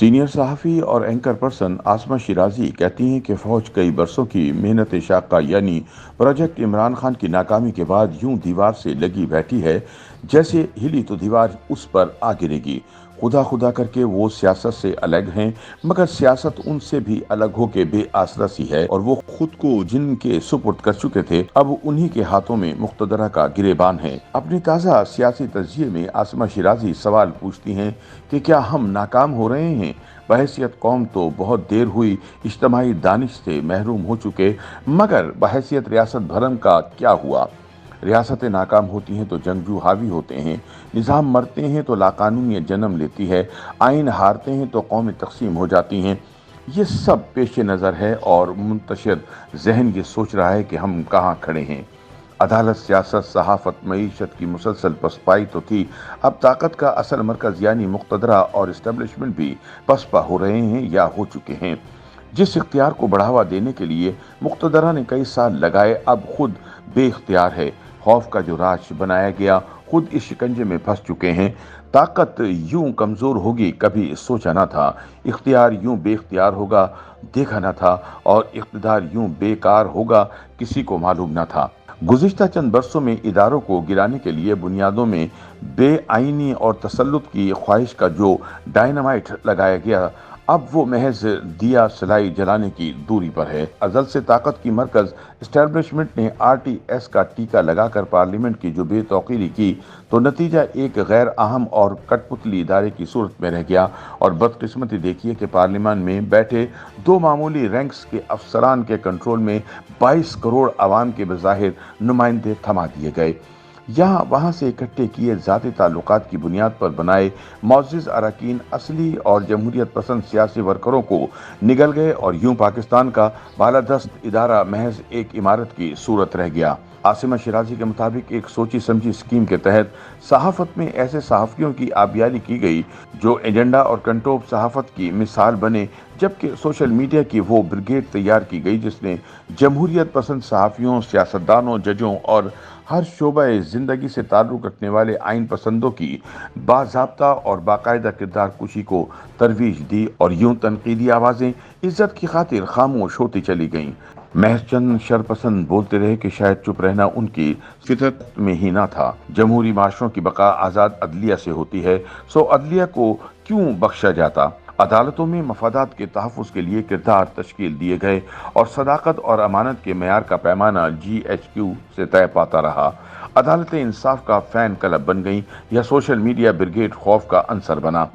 Senior सहाफ़ी और anchor person आसमा शिराजी कहती हैं कि फ़ौज कई बरसों की मेहनत शाक़ा यानी प्रोजेक्ट इमरान खान की नाकामी के बाद यूं दीवार से लगी बैठी है जैसे हिली तो दीवार उस पर आ गिरेगी। खुदा खुदा करके वो सियासत से अलग हैं, मगर सियासत उनसे भी अलग होके बेआसरा सी है और वो खुद को जिनके सुपुर्द कर चुके थे अब उन्हीं के हाथों में मुक़्तदरा का गिरेबान है। अपनी ताज़ा सियासी तज़किये में आसमा शिराजी सवाल पूछती हैं कि क्या हम नाकाम हो रहे हैं? बहैसियत कौम तो बहुत देर हुई इज्तिमाई दानिश से महरूम हो चुके, मगर बहैसियत रियासत भरम का क्या हुआ? रियासतें नाकाम होती हैं तो जंगजू हावी होते हैं, निज़ाम मरते हैं तो लाकानूनियत जन्म लेती है, आइन हारते हैं तो कौमें तकसीम हो जाती हैं। ये सब पेश नज़र है और मुंतशिर जहन ये सोच रहा है कि हम कहाँ खड़े हैं। अदालत, सियासत, सहाफ़त, मईशत की मुसलसल पसपाई तो थी, अब ताकत का असल मरकज़ यानी मुक़्तदरा और इस्टेब्लिशमेंट भी पसपा हो रहे हैं या हो चुके हैं। जिस इख्तियार को बढ़ावा देने के लिए मुक़्तदरा ने कई साल लगाए अब खुद बेइख्तियार है। खौफ का जो राज बनाया गया खुद इस शिकंजे में फंस चुके हैं। ताकत यूं कमज़ोर होगी कभी सोचा न था, इख्तियार यूं बेइख्तियार होगा देखा न था, और इक़्तिदार यूं बेकार होगा किसी को मालूम न था। गुज़िश्ता चंद बरसों में इदारों को गिराने के लिए बुनियादों में बेआईनी और तसल्लुत की ख्वाहिश का जो डायनामाइट लगाया गया अब वो महज दिया सलाई जलाने की दूरी पर है। अज़ल से ताकत की मरकज़ इस्टेब्लिशमेंट ने RTS का टीका लगाकर पार्लियामेंट की जो बेतौकीरी की तो नतीजा एक गैर अहम और कठपुतली इदारे की सूरत में रह गया। और बदकिस्मती देखिए कि पार्लियामान में बैठे दो मामूली रैंक्स के अफसरान के कंट्रोल में 22 करोड़ आवाम के बज़ाहिर नुमाइंदे थमा दिए गए। यहाँ वहाँ से इकट्ठे किए ज़ाती ताल्लुकात की बुनियाद पर बनाए मुअज़्ज़िज़ अरकान असली और जमहूरियत पसंद सियासी वर्करों को निगल गए और यूं पाकिस्तान का बालादस्त इदारा महज एक इमारत की सूरत रह गया। आसिमा शिराजी के मुताबिक एक सोची समझी स्कीम के तहत सहाफ़त में ऐसे सहाफ़ियों की आबियारी की गई जो एजेंडा और कंटोप सहाफ़त की मिसाल बने, जबकि सोशल मीडिया की वो ब्रिगेड तैयार की गई जिसने जमहूरियत पसंद सहाफ़ियों, सियासतदानों, जजों और हर शोबे ज़िंदगी से ताल्लुक़ रखने वाले आइन पसंदों की बाज़ाब्ता और बाकायदा किरदार कुशी को तरवीज दी और यूं तनकीदी आवाज़ें इज़्ज़त की खातिर खामोश होती चली गईं। महज चंद शरपसंद बोलते रहे कि शायद चुप रहना उनकी फितरत में ही ना था। जमहूरी माशरों की बका आज़ाद अदलिया से होती है, सो अदलिया को क्यों बख्शा जाता? अदालतों में मफादात के तहफ़्फ़ुज़ के लिए किरदार तश्कील दिए गए और सदाकत और अमानत के मेयार का पैमाना GHQ से तय पाता रहा। अदालतें इंसाफ का फ़ैन क्लब बन गईं या सोशल मीडिया ब्रिगेड खौफ का अंसर बना।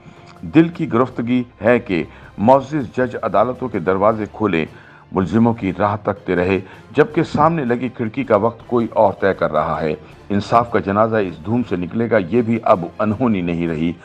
दिल की गिरफ्तगी है कि मुअज़्ज़िज़ जज अदालतों के दरवाजे खोले मुलजिमों की राह तकते रहे, जबकि सामने लगी खिड़की का वक्त कोई और तय कर रहा है। इंसाफ का जनाजा इस धूम से निकलेगा ये भी अब अनहोनी नहीं रही।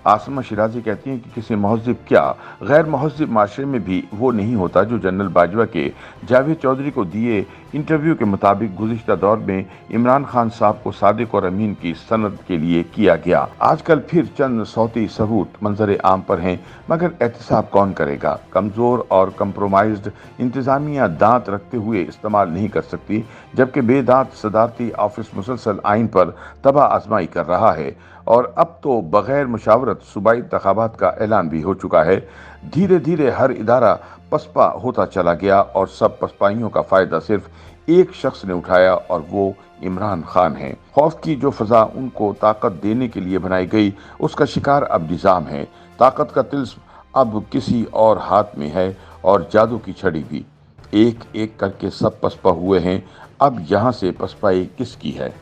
आसमा शिराजी कहती हैं कि किसी महज़्ज़िब क्या गैर महज़्ज़िब माशरे में भी वो नहीं होता जो जनरल बाजवा के जावेद चौधरी को दिए इंटरव्यू के मुताबिक गुज़िश्ता दौर में इमरान खान साहब को सादिक और अमीन की सनद के लिए किया गया। आजकल फिर चंद सौती सबूत मंजर आम पर हैं, मगर एहतसाब कौन करेगा? कमज़ोर और कंप्रोमाइज्ड इंतज़ामिया दांत रखते हुए इस्तेमाल नहीं कर सकती, जबकि बेदांत सदारती ऑफिस मुसलसल आइन पर तबाह आजमाई कर रहा है और अब तो बगैर मुशावरत सूबाई इंतखाबात का ऐलान भी हो चुका है। धीरे धीरे हर इदारा पसपा होता चला गया और सब पसपाइयों का फ़ायदा सिर्फ एक शख्स ने उठाया और वो इमरान खान है। खौफ की जो फ़ज़ा उनको ताकत देने के लिए बनाई गई उसका शिकार अब निज़ाम है। ताकत का तिल्स्म अब किसी और हाथ में है और जादू की छड़ी भी। एक एक करके सब पसपा हुए हैं, अब यहाँ से पसपाई किसकी है?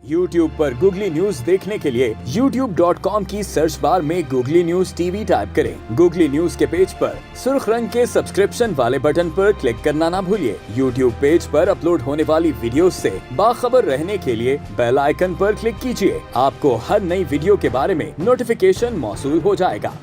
YouTube पर गूगली न्यूज देखने के लिए youtube.com की सर्च बार में गूगली न्यूज TV टाइप करें। गूगली न्यूज के पेज पर सुर्ख रंग के सब्सक्रिप्शन वाले बटन पर क्लिक करना ना भूलिए। YouTube पेज पर अपलोड होने वाली वीडियोस से बाखबर रहने के लिए बेल आइकन पर क्लिक कीजिए। आपको हर नई वीडियो के बारे में नोटिफिकेशन मौसूल हो जाएगा।